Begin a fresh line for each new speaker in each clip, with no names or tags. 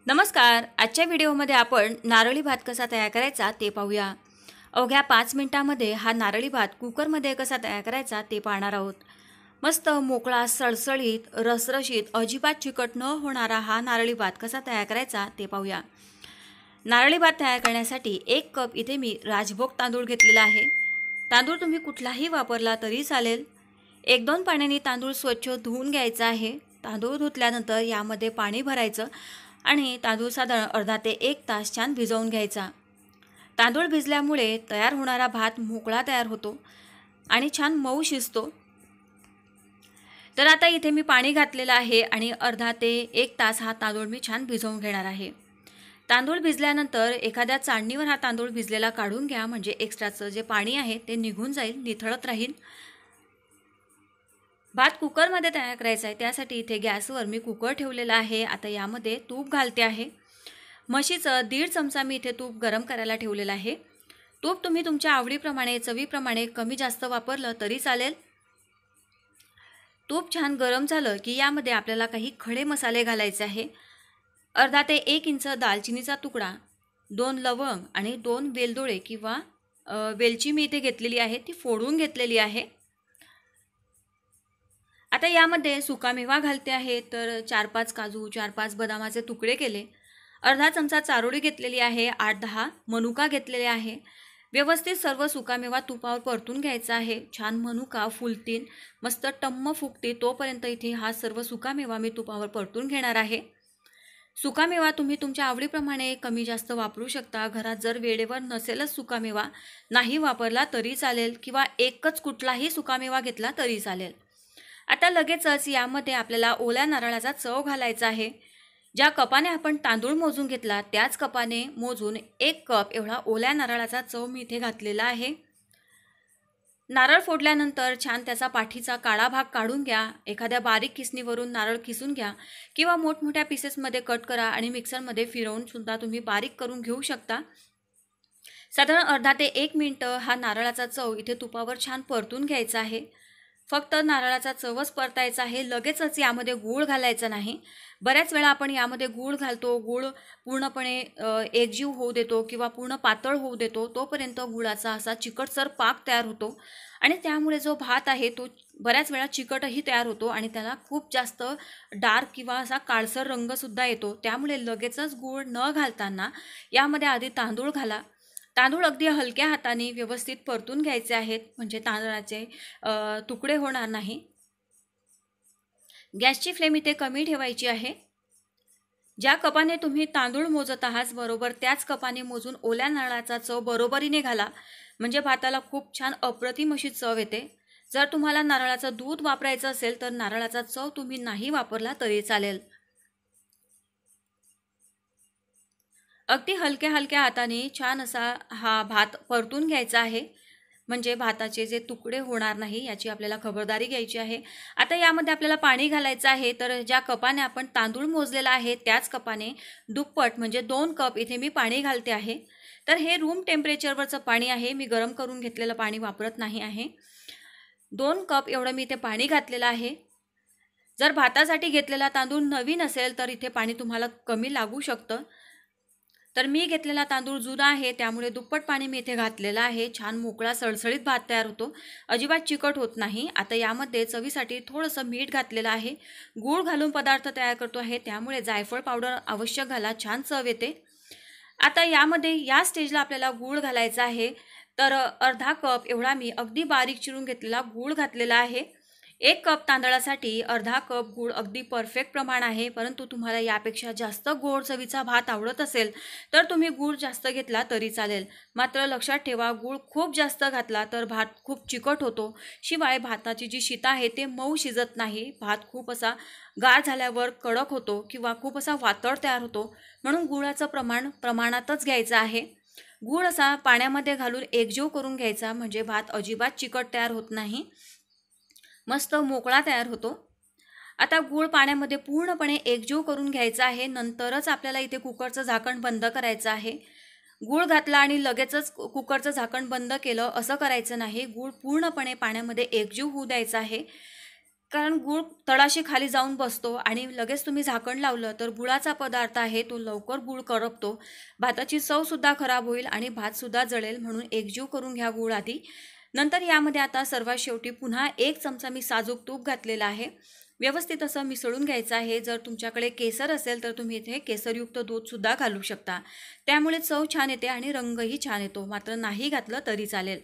नमस्कार. आजच्या व्हिडिओमध्ये आपण नारळी भात कसा तयार करायचा ते पाहूया. अवघ्या 5 मिनिटांमध्ये हा नारळी भात कुकरमध्ये कसा तयार करायचा ते पाहणार आहोत. मस्त मोकळा, सळसळीत, रसरशीत, अजिबात चिकट न होणारा हा नारळी भात कसा तयार करायचा ते पाहूया. नारळी भात तयार करण्यासाठी 1 कप इथे मी राजभोग तांदूळ घेतलेला आहे. तांदूळ तुम्ही कुठलाही वापरला तरी चालेल. 1-2 पाण्याने तांदूळ स्वच्छ धुवून घ्यायचा आहे. तांदूळ धुतल्यानंतर यामध्ये पाणी भरायचं आणि तांदूळ साधारण अर्धा ते 1 तास छान भिजवून घ्यायचा. तांदूळ भिजल्यामुळे तयार होणारा भात मोकळा तयार होतो आणि छान मऊ शिजतो. तर आता इथे मी पाणी घातलेलं आहे आणि अर्धा ते 1 तास हा तांदूळ मी छान भिजवून घेणार आहे. तांदूळ भिजल्यानंतर एखाद्या चाळणीवर हा तांदूळ भिजलेला काढून घ्या, म्हणजे एक्स्ट्राचं जे पाणी आहे ते निघून जाईल, निथळत राहील. भात कुकरमध्ये तयार करायचा आहे, त्यासाठी इथे गॅसवर मी कुकर ठेवलेला आहे. आता यामध्ये तूप घालते आहे. म्हशीचं 1.5 चमचा मी इथे तूप गरम करायला ठेवलेलं आहे. तूप तुम्ही तुमच्या आवडीप्रमाणे, चवीप्रमाणे कमी जास्त वापरलं तरी चालेल. तूप छान गरम झालं की यामध्ये आपल्याला काही खडे मसाले घालायचे आहे. अर्धा ते 1 इंच दालचिनीचा तुकडा, 2 लवंग आणि 2 वेलदोडे किंवा वेलची मी इथे घेतलेली आहे, ती फोडून घेतलेली आहे. आता यामध्ये सुकामेवा घालते आहे. तर 4-5 काजू, 4-5 बदामाचे तुकडे केले, अर्धा चमचा चारोळी घेतलेली आहे, 8-10 मनुका घेतलेले आहे. व्यवस्थित सर्व सुकामेवा तुपावर परतून घ्यायचा आहे. छान मनुका फुलतील, मस्त टम्म फुगते तोपर्यंत इथे हा सर्व सुकामेवा मी तुपावर परतून घेणार आहे. सुकामेवा तुम्ही तुमच्या आवडीप्रमाणे कमी जास्त वापरू शकता. घरात जर वेळेवर नसेलच सुकामेवा, नाही वापरला तरी चालेल किंवा एकच कुठलाही सुकामेवा घेतला तरी चालेल. आता लगेचच यामध्ये आपल्याला ओल्या नारळाचा चव घालायचा आहे. ज्या कपाने आपण तांदूळ मोजून घेतला त्याच कपाने मोजून 1 कप एवढा ओल्या नारळाचा चव मी इथे घातलेला आहे. नारळ फोडल्यानंतर छान त्याचा पाठीचा काळा भाग काढून घ्या. एखाद्या बारीक किसणीवरून नारळ किसून घ्या किंवा मोठमोठ्या पीसेसमध्ये कट करा आणि मिक्सरमध्ये फिरवून सुद्धा तुम्ही बारीक करून घेऊ शकता. साधारण अर्धा ते 1 मिनिट हा नारळाचा चव इथे तुपावर छान परतून घ्यायचा आहे. फक्त नारळाचा चवच परतायचा आहे, लगेचच यामध्ये गूळ घालायचा नाही. बऱ्याच वेळा आपण यामध्ये गूळ घालतो, गूळ पूर्णपणे एकजीव होऊ देतो किंवा पूर्ण पातळ होऊ देतो, तोपर्यंत गुळाचा असा चिकटसर पाक तयार होतो आणि त्यामुळे जो भात आहे तो बऱ्याच वेळा चिकटही तयार होतो आणि त्याला खूप जास्त डार्क किंवा असा काळसर रंगसुद्धा येतो. त्यामुळे लगेचच गूळ न घालताना यामध्ये आधी तांदूळ घाला. तांदूळ अगदी हलक्या हाताने व्यवस्थित परतून घ्यायचे आहेत, म्हणजे तांदळाचे तुकडे होणार नाही. गॅसची फ्लेम इथे कमी ठेवायची आहे. ज्या कपाने तुम्ही तांदूळ मोजत आहात बरोबर त्याच कपाने मोजून ओल्या नारळाचा चव बरोबरीने घाला, म्हणजे भाताला खूप छान अप्रतिम अशी चव येते. जर तुम्हाला नारळाचं दूध वापरायचं असेल तर नारळाचा चव तुम्ही नाही वापरला तरी चालेल. अगदी हलक्या हलक्या हाताने छान असा हा भात परतून घ्यायचा आहे, म्हणजे भाताचे जे तुकडे होणार नाही याची आपल्याला खबरदारी घ्यायची आहे. आता यामध्ये आपल्याला पाणी घालायचं आहे. तर ज्या कपाने आपण तांदूळ मोजलेला आहे त्याच कपाने दुप्पट म्हणजे 2 कप इथे मी पाणी घालते आहे. तर हे रूम टेम्परेचरवरचं पाणी आहे, मी गरम करून घेतलेलं पाणी वापरत नाही आहे. 2 कप एवढं मी इथे पाणी घातलेलं आहे. जर भातासाठी घेतलेला तांदूळ नवीन असेल तर इथे पाणी तुम्हाला कमी लागू शकतं. तर मी घेतलेला तांदूळ जुना आहे त्यामुळे दुप्पट पाणी मी इथे घातलेलं आहे. छान मोकळा सळसळीत भात तयार होतो, अजिबात चिकट होत नाही. आता यामध्ये चवीसाठी थोडंसं मीठ घातलेलं आहे. गूळ घालून पदार्थ तयार करतो आहे त्यामुळे जायफळ पावडर अवश्य घाला, छान चव येते. आता यामध्ये या स्टेजला आपल्याला गूळ घालायचा आहे. तर अर्धा कप एवढा मी अगदी बारीक चिरून घेतलेला गूळ घातलेला आहे. 1 कप तांदळासाठी अर्धा कप गूळ अगदी परफेक्ट प्रमाण आहे. परंतु तुम्हाला यापेक्षा जास्त गोड चवीचा भात आवडत असेल तर तुम्ही गूळ जास्त घेतला तरी चालेल. मात्र लक्षात ठेवा, गूळ खूप जास्त घातला तर भात खूप चिकट होतो. शिवाय भाताची जी शिता आहे ते मऊ शिजत नाही. भात खूप असा गार झाल्यावर कडक होतो किंवा खूप असा वातळ तयार होतो. म्हणून गुळाचं प्रमाण प्रमाणातच घ्यायचं आहे. गूळ असा पाण्यामध्ये घालून एकजीव करून घ्यायचा, म्हणजे भात अजिबात चिकट तयार होत नाही, मस्त मोकळा तयार होतो. आता गूळ पाण्यामध्ये पूर्णपणे एकजीव करून घ्यायचा आहे. नंतरच आपल्याला इथे कुकरचं झाकण बंद करायचं आहे. गूळ घातला आणि लगेचच कुकरचं झाकण बंद केलं असं करायचं नाही. गूळ पूर्णपणे पाण्यामध्ये एकजीव होऊ द्यायचा आहे. कारण गूळ तळाशी खाली जाऊन बसतो आणि लगेच तुम्ही झाकण लावलं तर गुळाचा पदार्थ आहे तो लवकर गूळ करपतो, भाताची चवसुद्धा खराब होईल आणि भातसुद्धा जळेल. म्हणून एकजीव करून घ्या गूळ आधी. नंतर यामध्ये आता सर्वात शेवटी पुन्हा 1 चमचा मी साजूक तूप घातलेला आहे. व्यवस्थित असं मिसळून घ्यायचं आहे. जर तुमच्याकडे केसर असेल तर तुम्ही इथे केसरयुक्त दूधसुद्धा घालू शकता, त्यामुळे चव छान येते आणि रंगही छान येतो. मात्र नाही घातलं तरी चालेल.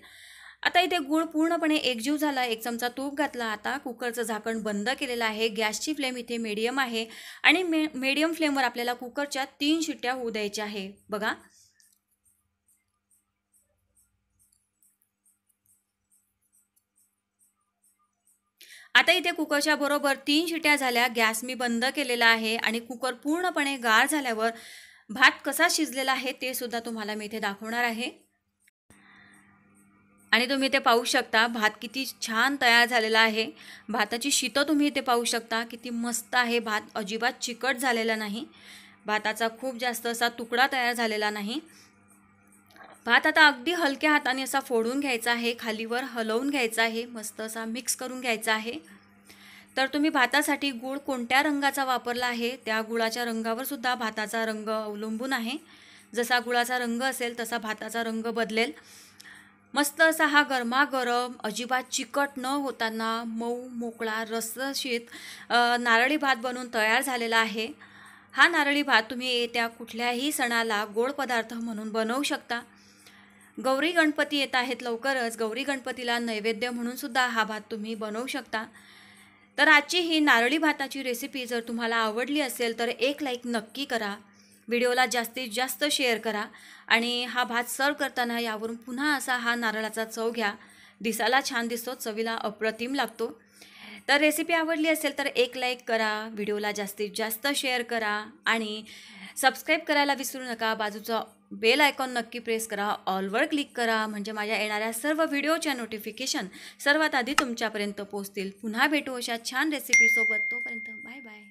आता इथे गूळ पूर्णपणे एकजीव झाला, 1 चमचा तूप घातला. आता कुकरचं झाकण बंद केलेलं आहे. गॅसची फ्लेम इथे मीडियम आहे आणि मीडियम फ्लेमवर आपल्याला कुकरच्या 3 शिट्ट्या होऊ द्यायच्या आहे. बघा, आता इथे कुकरच्या बरोबर 3 शिट्ट्या झाल्या. गॅस मी बंद केलेला आहे आणि कुकर पूर्णपणे गार झाल्यावर भात कसा शिजलेला आहे ते सुद्धा तुम्हाला मी इथे दाखवणार आहे. आणि तुम्ही इथे पाहू शकता भात किती छान तयार झालेला आहे. भाताची शीतं तुम्ही इथे पाहू शकता किती मस्त आहे. भात अजिबात चिकट झालेला नाही, भाताचा खूप जास्त असा तुकडा तयार झालेला नाही. भात आता अगदी हलक्या हाताने असा फोडून घ्यायचा आहे, खालीवर हलवून घ्यायचा आहे, मस्त असा मिक्स करून घ्यायचा आहे. तर तुम्ही भातासाठी गूळ कोणत्या रंगाचा वापरला आहे त्या गुळाच्या रंगावर सुद्धा भाताचा रंग अवलंबून आहे. जसा गुळाचा रंग असेल तसा भाताचा रंग बदलेल. मस्त असा हा गरमागरम अजिबात चिकट न होताना मऊ मोकळा रसरशीत नारळी भात बनून तयार झालेला आहे. हा नारळी भात तुम्ही येत्या कुठल्याही सणाला गोड पदार्थ म्हणून बनवू शकता. गौरी गणपती येत आहेत लवकरच, गौरी गणपतीला नैवेद्य म्हणून सुद्धा हा भात तुम्ही बनवू शकता. तर आजची ही नारळी भाताची रेसिपी जर तुम्हाला आवडली असेल तर एक लाईक नक्की करा, व्हिडिओला जास्तीत जास्त शेअर करा आणि हा भात सर्व करताना यावरून पुन्हा असा हा नारळाचा चव घ्या. दिसायला छान दिसतो, चवीला अप्रतिम लागतो. तर रेसिपी आवडली असेल तर एक लाईक करा, व्हिडिओला जास्तीत जास्त शेअर करा आणि सबस्क्राईब करायला विसरू नका. बाजूचा बेल आयकॉन नक्की प्रेस करा, ऑलवर क्लिक करा, म्हणजे माझ्या येणाऱ्या सर्व व्हिडिओच्या नोटिफिकेशन सर्वात आधी तुमच्यापर्यंत पोहोचतील. पुन्हा भेटू अशा छान रेसिपीसोबत. तोपर्यंत बाय बाय.